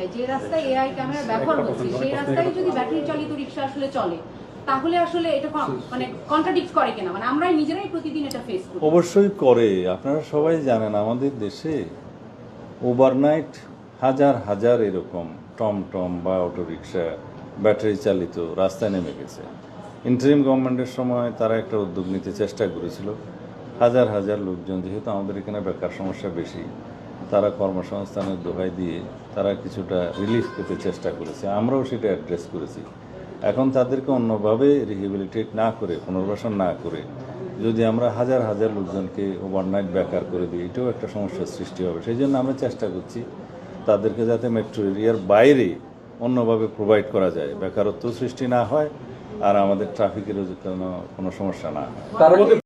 যায় যে রাস্তায় এআই ক্যামেরা ব্যবহার হচ্ছে সেই রাস্তায় যদি ব্যাটারি চালিত রিক্সা আসলে চলে তাহলে আসলে এটা মানে কন্ট্রাডিক্ট করে কিনা, মানে আমরাই নিজেরাই প্রতিদিন এটা ফেস করি। অবশ্যই করে। আপনারা সবাই জানেন আমাদের দেশে ওভারনাইট হাজার হাজার এরকম টমটম বা অটোরিকশা ব্যাটারি চালিত রাস্তায় নেমে গেছে। ইন্টারিম গভর্নমেন্টের সময় তারা একটা উদ্যোগ নিতে চেষ্টা করেছিল। হাজার হাজার লোকজন, যেহেতু আমাদের এখানে বেকার সমস্যা বেশি, তারা কর্মসংস্থানের দোহাই দিয়ে তারা কিছুটা রিলিফ পেতে চেষ্টা করেছে। আমরাও সেটা অ্যাড্রেস করেছি। এখন তাদেরকে অন্যভাবে রিহেবিলিটেট না করে, পুনর্বাসন না করে যদি আমরা হাজার হাজার লোকজনকে ওভারনাইট বেকার করে দিই, এটাও একটা সমস্যার সৃষ্টি হবে। সেই জন্য আমরা চেষ্টা করছি তাদেরকে যাতে মেট্রো এরিয়ার বাইরে অন্যভাবে প্রোভাইড করা যায়, বেকারত্ব সৃষ্টি না হয় আর আমাদের ট্রাফিকেরও কোনো সমস্যা না হয়।